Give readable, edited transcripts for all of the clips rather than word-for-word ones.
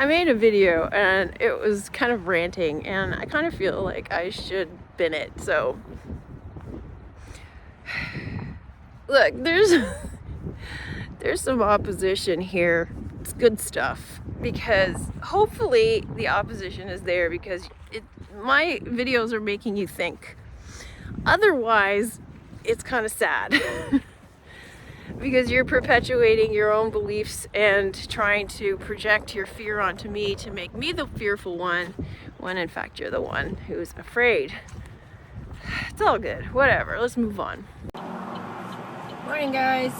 I made a video and it was kind of ranting, and I kind of feel like I should bin it. So look, there's some opposition here. It's good stuff, because hopefully the opposition is there because my videos are making you think. Otherwise, it's kind of sad. Because you're perpetuating your own beliefs and trying to project your fear onto me to make me the fearful one, when in fact you're the one who's afraid. It's all good. Whatever. Let's move on. Morning, guys.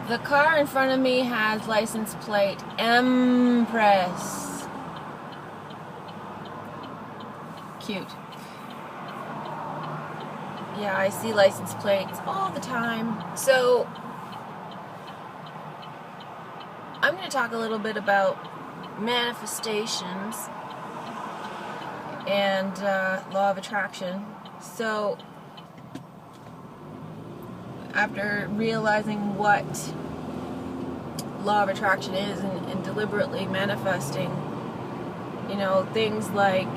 The car in front of me has license plate Empress. Cute. Yeah, I see license plates all the time. So, I'm going to talk a little bit about manifestations and law of attraction. So, after realizing what law of attraction is and deliberately manifesting, you know, things like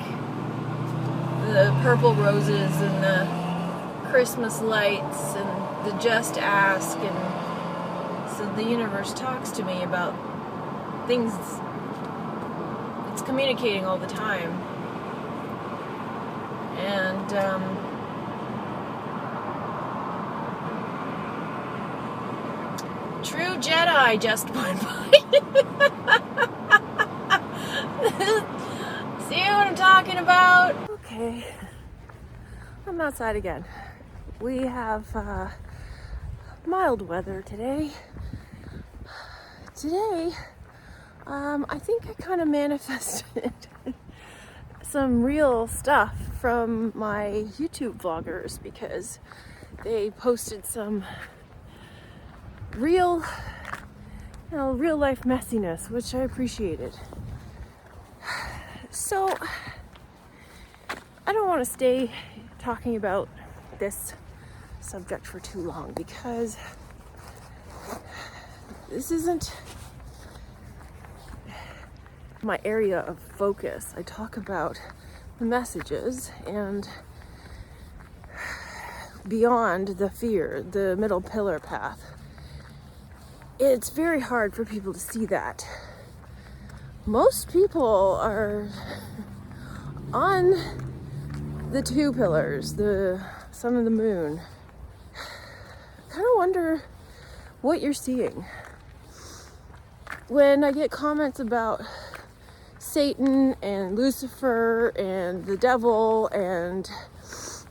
the purple roses and the Christmas lights and the just ask, and so the universe talks to me about things. It's communicating all the time, and True Jedi just went by. See what I'm talking about? Okay, I'm outside again. We have mild weather today. I think I kind of manifested some real stuff from my YouTube vloggers, because they posted some real life messiness, which I appreciated. So I don't want to stay talking about this subject for too long, because this isn't my area of focus. I talk about the messages and beyond the fear, the middle pillar path. It's very hard for people to see that. Most people are on the two pillars, the sun and the moon. I kind of wonder what you're seeing. When I get comments about Satan and Lucifer and the devil and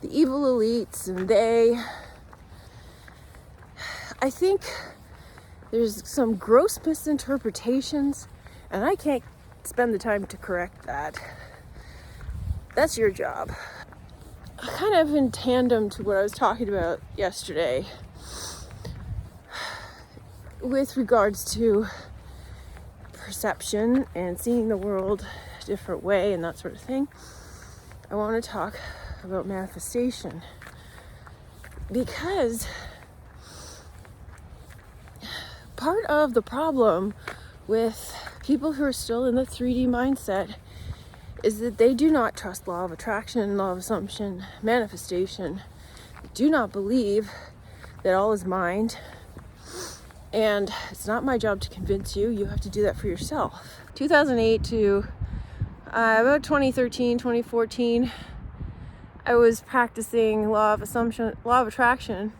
the evil elites and I think there's some gross misinterpretations, and I can't spend the time to correct that. That's your job. Kind of in tandem to what I was talking about yesterday with regards to perception and seeing the world a different way and that sort of thing, I want to talk about manifestation, because part of the problem with people who are still in the 3D mindset is that they do not trust law of attraction, law of assumption, manifestation. They do not believe that all is mind. And it's not my job to convince you. You have to do that for yourself. 2008 to about 2013, 2014, I was practicing law of attraction,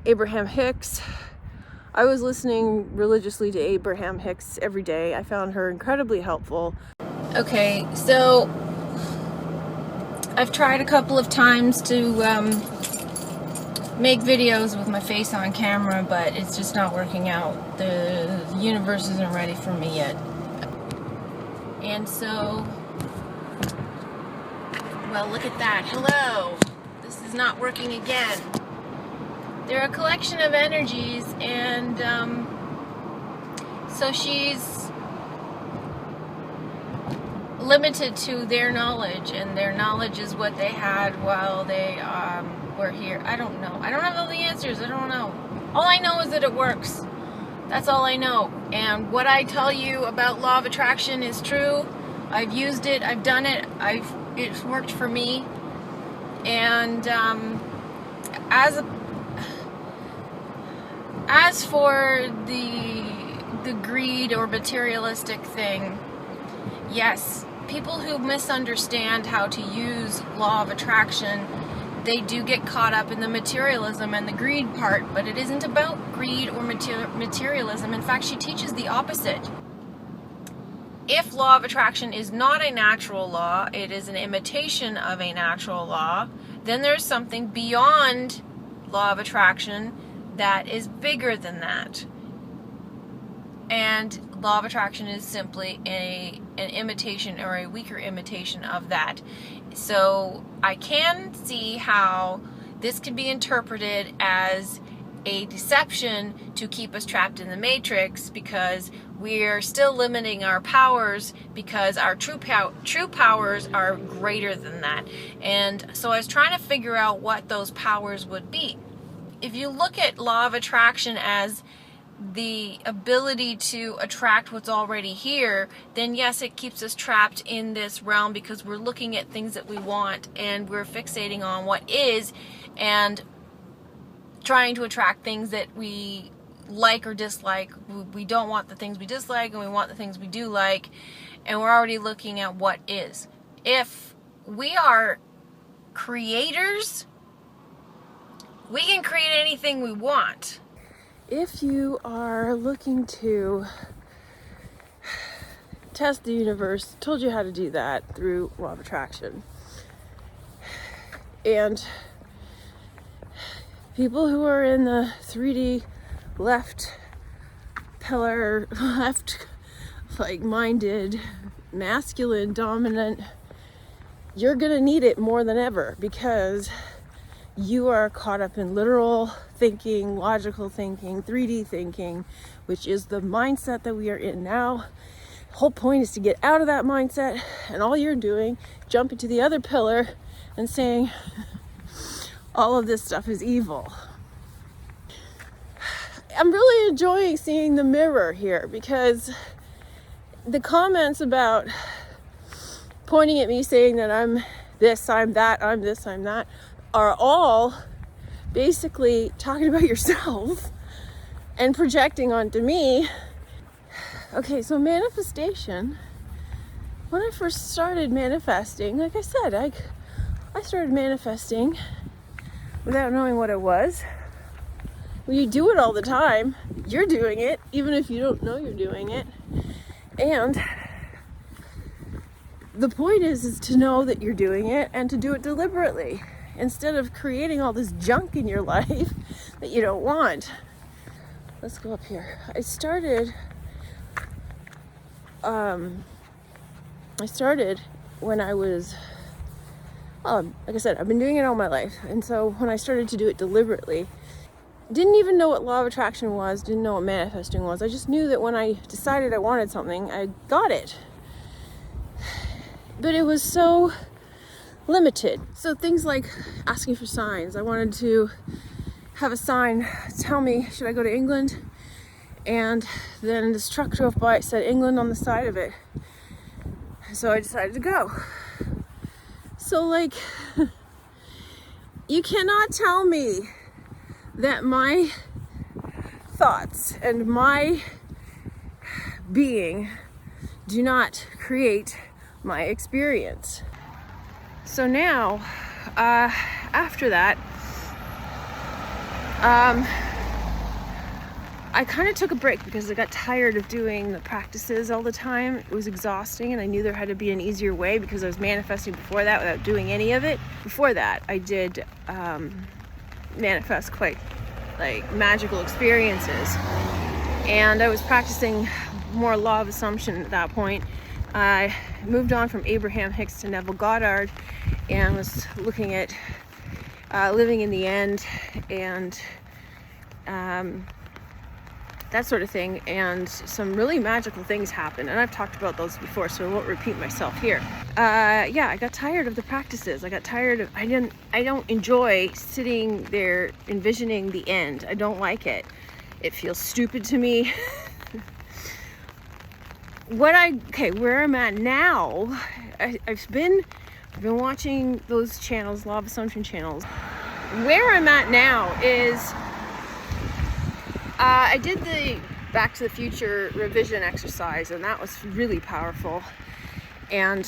Abraham Hicks. I was listening religiously to Abraham Hicks every day. I found her incredibly helpful. Okay, so I've tried a couple of times to make videos with my face on camera, but it's just not working out. The universe isn't ready for me yet. And so, well, look at that. Hello. This is not working again. They're a collection of energies, and so she's limited to their knowledge, and their knowledge is what they had while they were here. I don't know. I don't have all the answers. I don't know. All I know is that it works. That's all I know. And what I tell you about law of attraction is true. I've used it, I've done it, it's worked for me. And as for the greed or materialistic thing, yes, people who misunderstand how to use law of attraction, they do get caught up in the materialism and the greed part, but it isn't about greed or materialism. In fact, she teaches the opposite. If law of attraction is not a natural law, it is an imitation of a natural law, then there's something beyond law of attraction that is bigger than that. And law of attraction is simply an imitation or a weaker imitation of that. So I can see how this could be interpreted as a deception to keep us trapped in the matrix, because we're still limiting our powers because our true powers are greater than that. And so I was trying to figure out what those powers would be. If you look at law of attraction as the ability to attract what's already here, then yes, it keeps us trapped in this realm because we're looking at things that we want and we're fixating on what is and trying to attract things that we like or dislike. We don't want the things we dislike and we want the things we do like, and we're already looking at what is. If we are creators, we can create anything we want. If you are looking to test the universe, told you how to do that through law of attraction. And people who are in the 3D left pillar, left like minded, masculine, dominant, you're gonna need it more than ever, because you are caught up in literal thinking, logical thinking, 3D thinking, which is the mindset that we are in now. The whole point is to get out of that mindset, and all you're doing, jumping to the other pillar and saying all of this stuff is evil. I'm really enjoying seeing the mirror here, because the comments about pointing at me saying that I'm this, I'm that, I'm this, I'm that, are all basically talking about yourself and projecting onto me. Okay, so manifestation. When I first started manifesting, like I said, I started manifesting without knowing what it was. When you do it all the time, you're doing it, even if you don't know you're doing it. And the point is to know that you're doing it and to do it deliberately, instead of creating all this junk in your life that you don't want. Let's go up here. I started when I was, like I said, I've been doing it all my life. And so when I started to do it deliberately, didn't even know what law of attraction was, didn't know what manifesting was. I just knew that when I decided I wanted something, I got it. But it was so limited. So things like asking for signs. I wanted to have a sign tell me, should I go to England? And then this truck drove by, it said England on the side of it. So I decided to go. So like, you cannot tell me that my thoughts and my being do not create my experience. So now, after that, I kind of took a break because I got tired of doing the practices all the time. It was exhausting, and I knew there had to be an easier way because I was manifesting before that without doing any of it. Before that, I did manifest quite like magical experiences, and I was practicing more law of assumption at that point. I moved on from Abraham Hicks to Neville Goddard and was looking at living in the end and that sort of thing, and some really magical things happened, and I've talked about those before, so I won't repeat myself here. Yeah, I got tired of the practices. I got tired of, I don't enjoy sitting there envisioning the end. I don't like it. It feels stupid to me. Where I'm at now, I've been watching those channels, Law of Assumption channels. Where I'm at now is, I did the Back to the Future revision exercise, and that was really powerful. And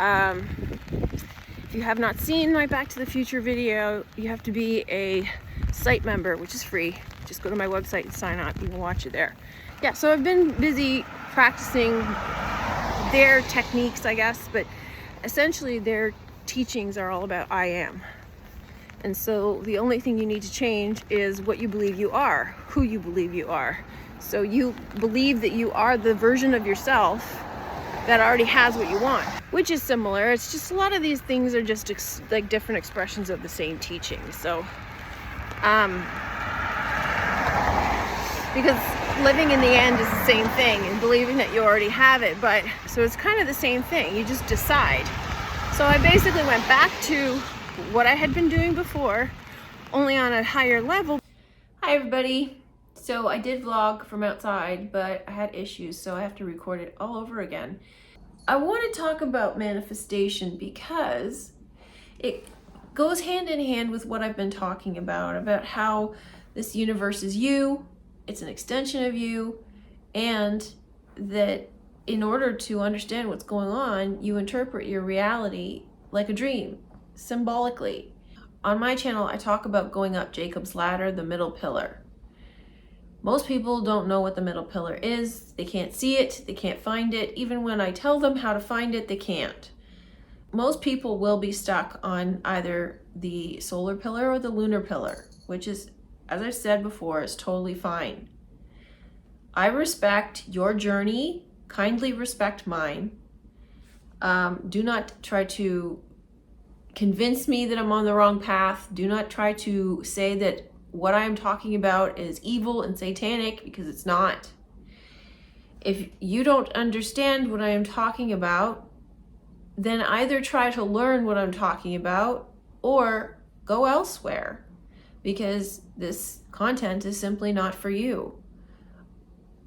if you have not seen my Back to the Future video, you have to be a site member, which is free. Just go to my website and sign up. You can watch it there. Yeah, so I've been busy practicing their techniques, I guess, but essentially their teachings are all about I am. And so the only thing you need to change is what you believe you are, who you believe you are. So you believe that you are the version of yourself that already has what you want, which is similar. It's just a lot of these things are just like different expressions of the same teaching. So, because living in the end is the same thing, and believing that you already have it, but so it's kind of the same thing. You just decide. So I basically went back to what I had been doing before, only on a higher level. Hi everybody. So I did vlog from outside, but I had issues, so I have to record it all over again. I want to talk about manifestation because it goes hand in hand with what I've been talking about how this universe is you, it's an extension of you, and that in order to understand what's going on, you interpret your reality like a dream, symbolically. On my channel, I talk about going up Jacob's ladder, the middle pillar. Most people don't know what the middle pillar is. They can't see it, they can't find it. Even when I tell them how to find it, they can't. Most people will be stuck on either the solar pillar or the lunar pillar, which is, as I've said before, is totally fine. I respect your journey, kindly respect mine. Do not try to convince me that I'm on the wrong path. Do not try to say that what I'm talking about is evil and satanic, because it's not. If you don't understand what I am talking about, then either try to learn what I'm talking about or go elsewhere, because this content is simply not for you.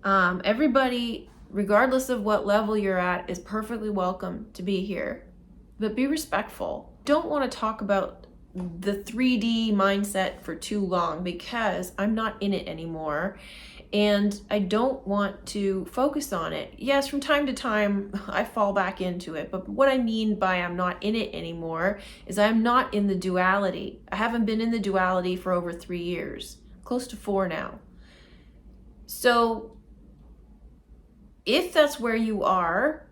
Everybody, regardless of what level you're at, is perfectly welcome to be here, but be respectful. Don't want to talk about the 3D mindset for too long because I'm not in it anymore and I don't want to focus on it. Yes, from time to time I fall back into it, but what I mean by I'm not in it anymore is I'm not in the duality. I haven't been in the duality for over 3 years, close to 4 now. So if that's where you are,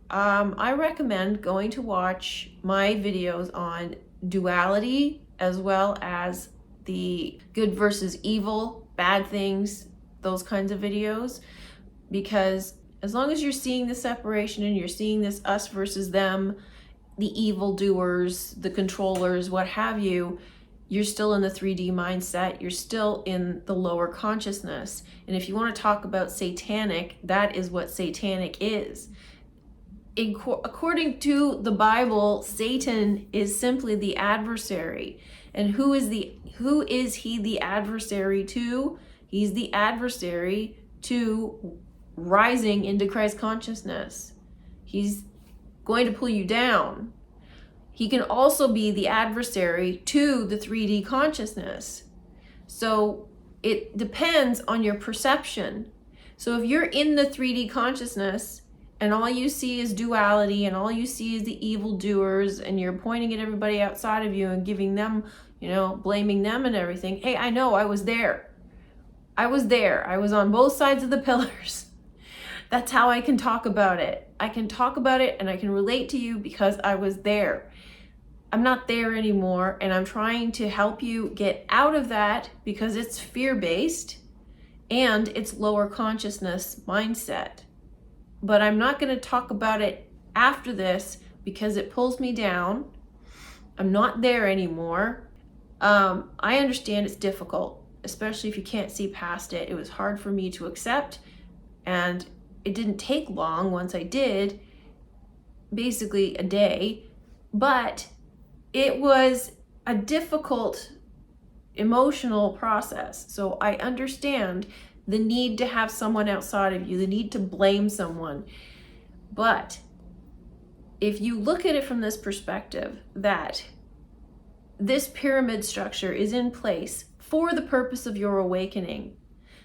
I recommend going to watch my videos on duality, as well as the good versus evil, bad things, those kinds of videos, because as long as you're seeing the separation and you're seeing this us versus them, the evil doers, the controllers, what have you, you're still in the 3D mindset, you're still in the lower consciousness. And if you want to talk about satanic, that is what satanic is. According to the Bible, Satan is simply the adversary. And who is he the adversary to? He's the adversary to rising into Christ consciousness. He's going to pull you down. He can also be the adversary to the 3D consciousness. So it depends on your perception. So if you're in the 3D consciousness and all you see is duality and all you see is the evildoers and you're pointing at everybody outside of you and giving them, blaming them and everything. Hey, I know, I was there. I was on both sides of the pillars. That's how I can talk about it. I can talk about it and I can relate to you because I was there. I'm not there anymore, and I'm trying to help you get out of that because it's fear-based and it's lower consciousness mindset. But I'm not going to talk about it after this because it pulls me down. I'm not there anymore. I understand it's difficult, especially if you can't see past it. It was hard for me to accept, and it didn't take long once I did, basically a day, but it was a difficult emotional process. So I understand the need to have someone outside of you, the need to blame someone. But if you look at it from this perspective, that this pyramid structure is in place for the purpose of your awakening.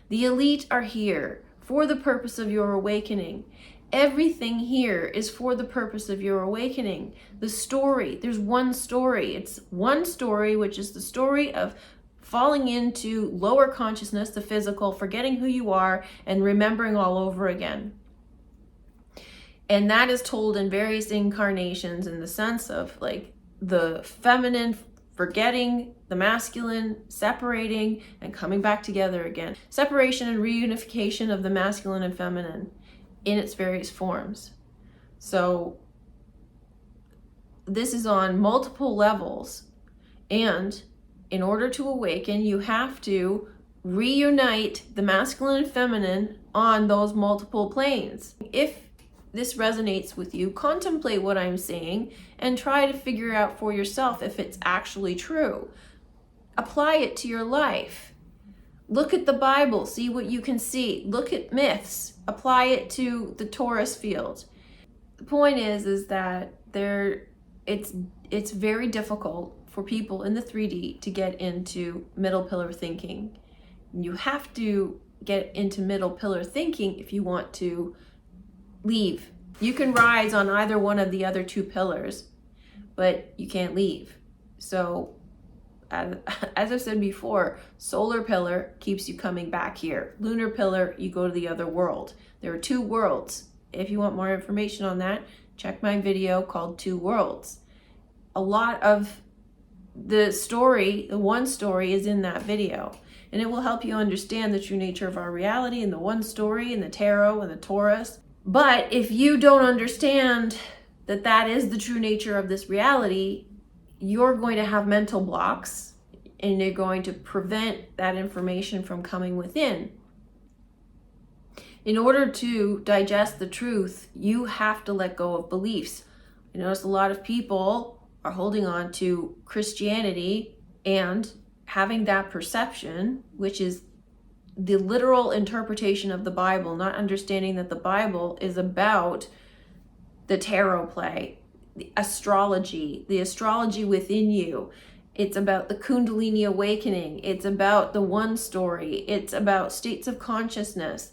The elite are here for the purpose of your awakening. Everything here is for the purpose of your awakening. The story, there's one story. It's one story, which is the story of falling into lower consciousness, the physical, forgetting who you are, and remembering all over again. And that is told in various incarnations in the sense of like the feminine forgetting, the masculine separating and coming back together again. Separation and reunification of the masculine and feminine in its various forms. So this is on multiple levels, and in order to awaken, you have to reunite the masculine and feminine on those multiple planes. If this resonates with you, contemplate what I'm saying and try to figure out for yourself if it's actually true. Apply it to your life. Look at the Bible, see what you can see. Look at myths, apply it to the Taurus field. The point is that it's very difficult for people in the 3D to get into middle pillar thinking. You have to get into middle pillar thinking if you want to leave. You can rise on either one of the other two pillars, but you can't leave. So as I've said before, solar pillar keeps you coming back here. Lunar pillar, you go to the other world. There are two worlds. If you want more information on that, check my video called Two Worlds. A lot of the story, the one story, is in that video, and it will help you understand the true nature of our reality and the one story and the tarot and the Taurus. But if you don't understand that that is the true nature of this reality, you're going to have mental blocks and you're going to prevent that information from coming within. In order to digest the truth, you have to let go of beliefs. I notice a lot of people are holding on to Christianity and having that perception, which is the literal interpretation of the Bible, not understanding that the Bible is about the tarot play, the astrology within you. It's about the Kundalini awakening. It's about the one story. It's about states of consciousness.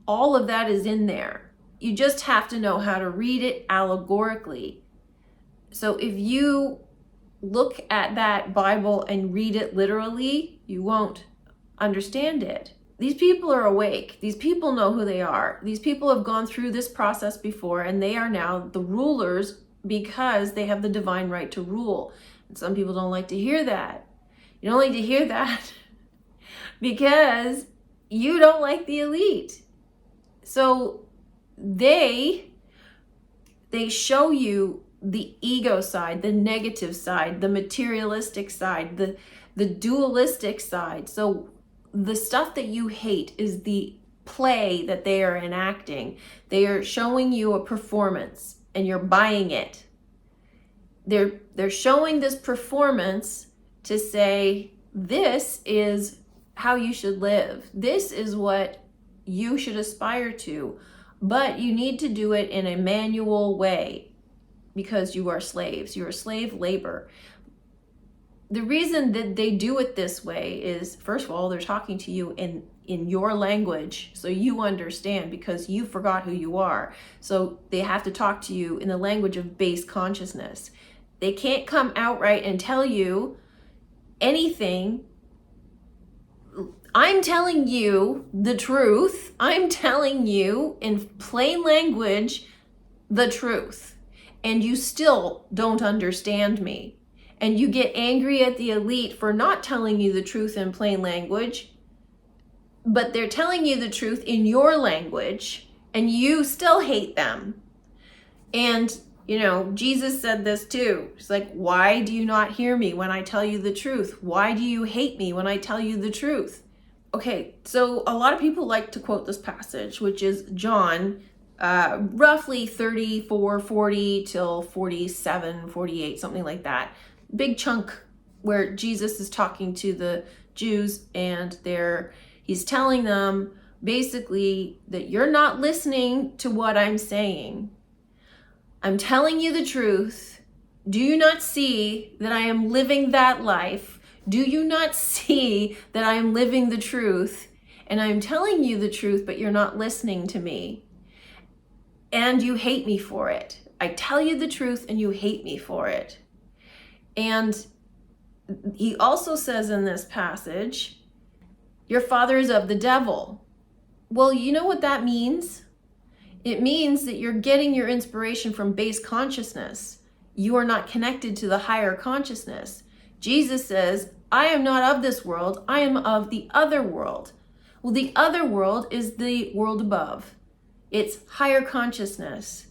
All of that is in there. You just have to know how to read it allegorically. So if you look at that Bible and read it literally, you won't understand it. These people are awake. These people know who they are. These people have gone through this process before, and they are now the rulers because they have the divine right to rule. And some people don't like to hear that. You don't like to hear that because you don't like the elite. So they show you the ego side, the negative side, the materialistic side, the dualistic side. So the stuff that you hate is the play that they are enacting. They are showing you a performance and you're buying it. They're showing this performance to say, this is how you should live. This is what you should aspire to. But you need to do it in a manual way because you are slaves. You are slave labor. The reason that they do it this way is, first of all, they're talking to you in your language so you understand, because you forgot who you are. So they have to talk to you in the language of base consciousness. They can't come outright and tell you anything. I'm telling you the truth. I'm telling you in plain language the truth, and you still don't understand me. And you get angry at the elite for not telling you the truth in plain language, but they're telling you the truth in your language, and you still hate them. And, you know, Jesus said this too. He's like, why do you not hear me when I tell you the truth? Why do you hate me when I tell you the truth? Okay, so a lot of people like to quote this passage, which is John, roughly 34, 40 till 47, 48, something like that. Big chunk where Jesus is talking to the Jews, and he's telling them basically that you're not listening to what I'm saying. I'm telling you the truth. Do you not see that I am living that life? Do you not see that I am living the truth? And I'm telling you the truth, but you're not listening to me. And you hate me for it. I tell you the truth and you hate me for it. And he also says in this passage, your father is of the devil. Well, you know what that means? It means that you're getting your inspiration from base consciousness. You are not connected to the higher consciousness. Jesus says, I am not of this world, I am of the other world. Well, the other world is the world above. It's higher consciousness.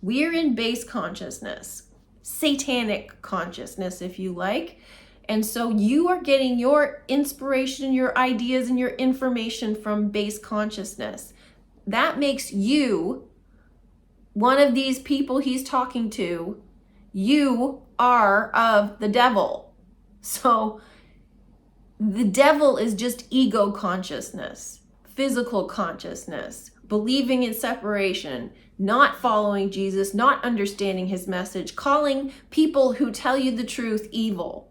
We're in base consciousness, satanic consciousness, if you like. And so you are getting your inspiration, your ideas, and your information from base consciousness. That makes you one of these people he's talking to. You are of the devil. So the devil is just ego consciousness, physical consciousness, believing in separation, not following Jesus, not understanding his message, calling people who tell you the truth evil.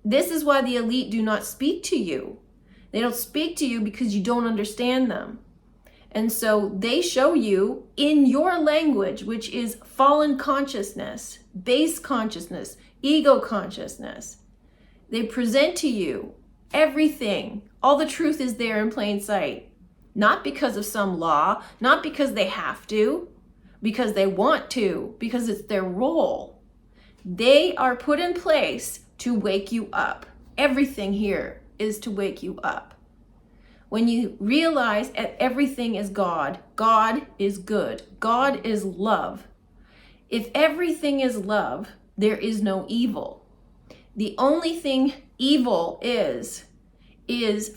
This is why the elite do not speak to you. They don't speak to you because you don't understand them. And so they show you in your language, which is fallen consciousness, base consciousness, ego consciousness. They present to you everything. All the truth is there in plain sight. Not because of some law, not because they have to, because they want to, because it's their role. They are put in place to wake you up. Everything here is to wake you up. When you realize that everything is God, God is good, God is love. If everything is love, there is no evil. The only thing evil is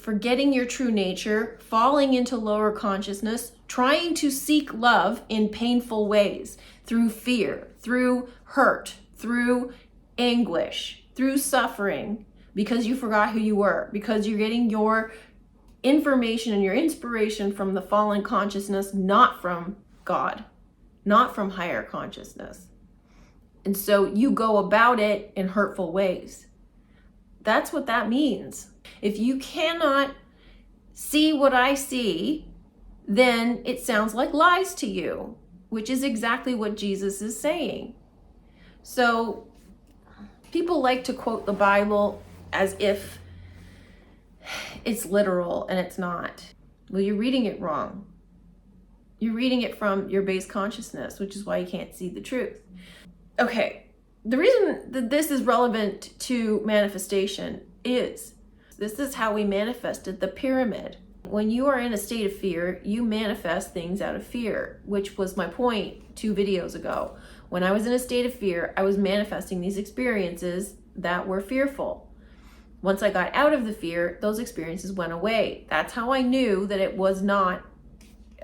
forgetting your true nature, falling into lower consciousness, trying to seek love in painful ways, through fear, through hurt, through anguish, through suffering, because you forgot who you were, because you're getting your information and your inspiration from the fallen consciousness, not from God, not from higher consciousness. And so you go about it in hurtful ways. That's what that means. If you cannot see what I see, then it sounds like lies to you, which is exactly what Jesus is saying. So people like to quote the Bible as if it's literal, and it's not. Well, you're reading it wrong. You're reading it from your base consciousness, which is why you can't see the truth. Okay, the reason that this is relevant to manifestation is this is how we manifested the pyramid. When you are in a state of fear, you manifest things out of fear, which was my point 2 videos ago. When I was in a state of fear, I was manifesting these experiences that were fearful. Once I got out of the fear, those experiences went away. That's how I knew that it was not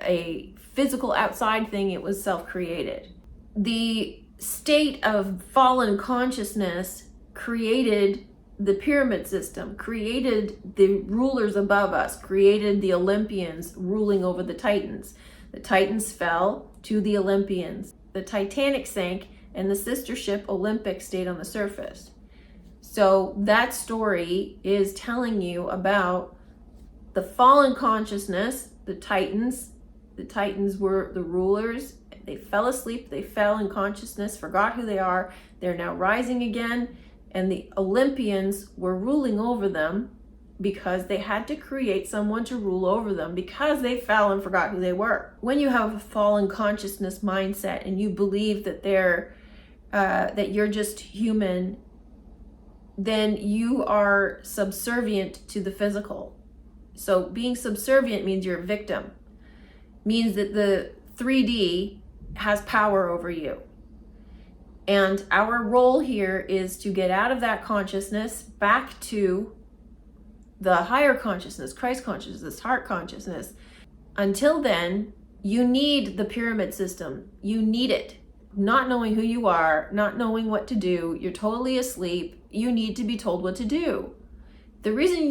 a physical outside thing, it was self-created. The state of fallen consciousness created the pyramid system, created the rulers above us, created the Olympians ruling over the Titans. The Titans fell to the Olympians. The Titanic sank and the sister ship Olympic stayed on the surface. So that story is telling you about the fallen consciousness, the Titans. The Titans were the rulers. They fell asleep, they fell in consciousness, forgot who they are. They're now rising again. And the Olympians were ruling over them because they had to create someone to rule over them because they fell and forgot who they were. When you have a fallen consciousness mindset and you believe that that you're just human, then you are subservient to the physical. So being subservient means you're a victim, means that the 3D has power over you. And our role here is to get out of that consciousness back to the higher consciousness, Christ consciousness, heart consciousness. Until then, you need the pyramid system. You need it. Not knowing who you are, not knowing what to do, you're totally asleep. You need to be told what to do. The reason you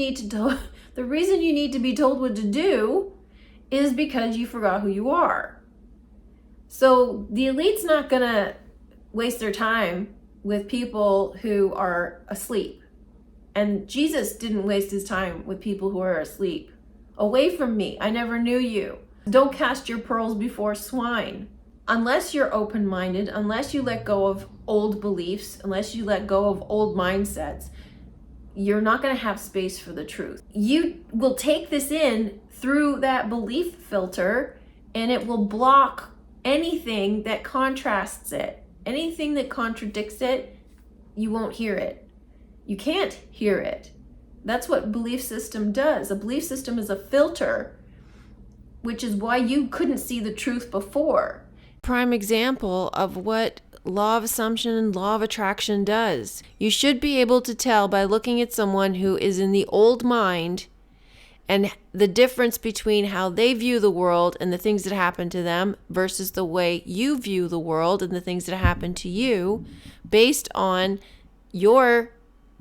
need to be told what to do is because you forgot who you are. So the elite's not gonna waste their time with people who are asleep. And Jesus didn't waste his time with people who are asleep. Away from me, I never knew you. Don't cast your pearls before swine. Unless you're open-minded, unless you let go of old beliefs, unless you let go of old mindsets, you're not going to have space for the truth. You will take this in through that belief filter, and it will block anything that contrasts it. Anything that contradicts it, you won't hear it. You can't hear it. That's what belief system does. A belief system is a filter, which is why you couldn't see the truth before. Prime example of what law of assumption and law of attraction does. You should be able to tell by looking at someone who is in the old mind and the difference between how they view the world and the things that happen to them versus the way you view the world and the things that happen to you, based on your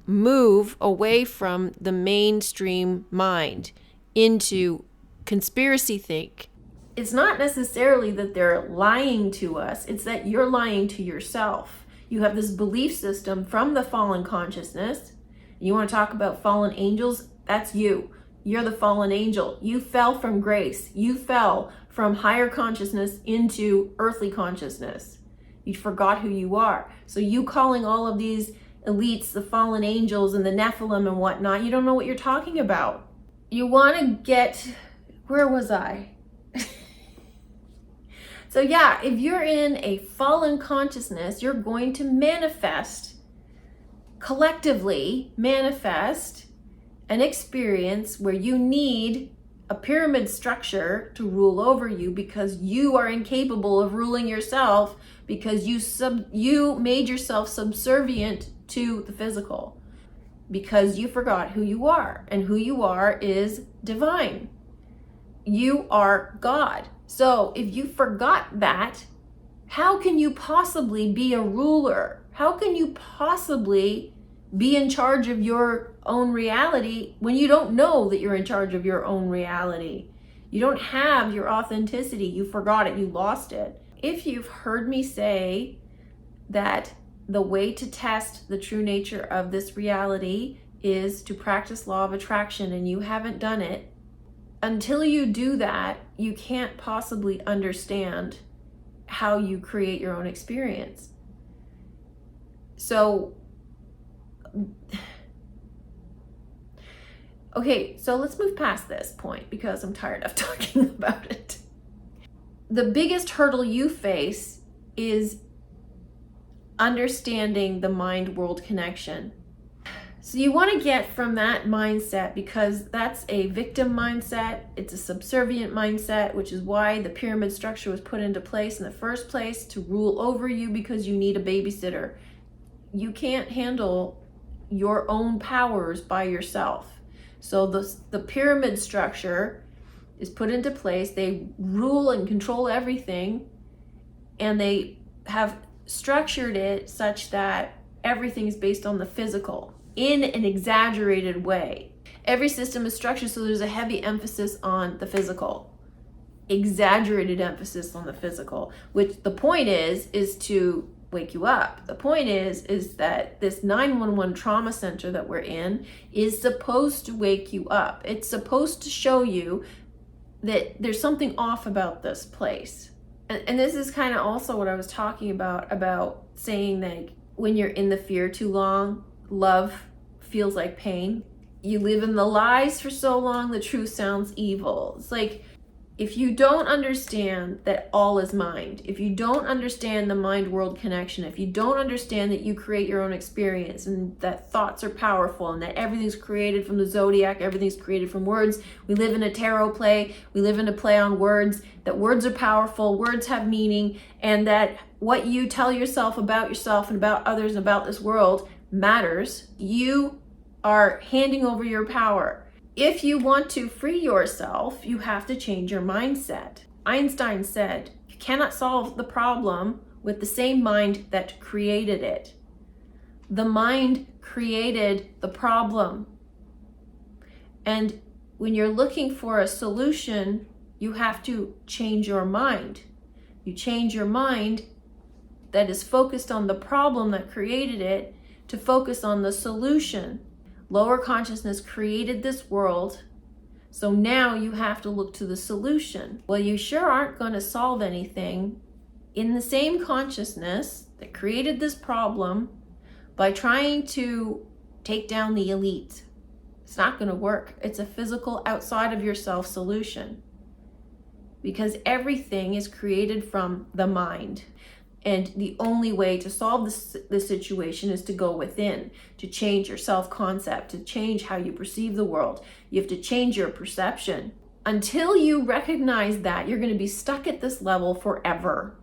move away from the mainstream mind into conspiracy think. It's not necessarily that they're lying to us, it's that you're lying to yourself. You have this belief system from the fallen consciousness. You want to talk about fallen angels? That's you. You're the fallen angel. You fell from grace. You fell from higher consciousness into earthly consciousness. You forgot who you are. So you calling all of these elites the fallen angels and the Nephilim and whatnot, you don't know what you're talking about. You want to get, where was I? So yeah, if you're in a fallen consciousness, you're going to collectively manifest an experience where you need a pyramid structure to rule over you because you are incapable of ruling yourself, because you made yourself subservient to the physical, because you forgot who you are, and who you are is divine. You are God. So if you forgot that, how can you possibly be a ruler? How can you possibly be in charge of your own reality when you don't know that you're in charge of your own reality? You don't have your authenticity. You forgot it. You lost it. If you've heard me say that the way to test the true nature of this reality is to practice law of attraction, and you haven't done it, until you do that, you can't possibly understand how you create your own experience. So, okay, so let's move past this point because I'm tired of talking about it. The biggest hurdle you face is understanding the mind-world connection. So you want to get from that mindset, because that's a victim mindset. It's a subservient mindset, which is why the pyramid structure was put into place in the first place, to rule over you because you need a babysitter. You can't handle your own powers by yourself. So the pyramid structure is put into place. They rule and control everything, and they have structured it such that everything is based on the physical in an exaggerated way. Every system is structured so there's a heavy emphasis on the physical, exaggerated emphasis on the physical, which the point is to wake you up. The point is that this 911 trauma center that we're in is supposed to wake you up. It's supposed to show you that there's something off about this place. And this is kind of also what I was talking about saying that when you're in the fear too long, love feels like pain. You live in the lies for so long, the truth sounds evil. It's like, if you don't understand that all is mind, if you don't understand the mind-world connection, if you don't understand that you create your own experience and that thoughts are powerful and that everything's created from the zodiac, everything's created from words. We live in a tarot play, we live in a play on words, that words are powerful, words have meaning, and that what you tell yourself and about others and about this world matters. You are handing over your power. If you want to free yourself, you have to change your mindset. Einstein said, you cannot solve the problem with the same mind that created it. The mind created the problem. And when you're looking for a solution, you have to change your mind. You change your mind that is focused on the problem that created it to focus on the solution. Lower consciousness created this world, so now you have to look to the solution. Well, you sure aren't going to solve anything in the same consciousness that created this problem by trying to take down the elite. It's not going to work. It's a physical, outside of yourself solution, because everything is created from the mind. And the only way to solve this situation is to go within, to change your self-concept, to change how you perceive the world. You have to change your perception. Until you recognize that, you're going to be stuck at this level forever.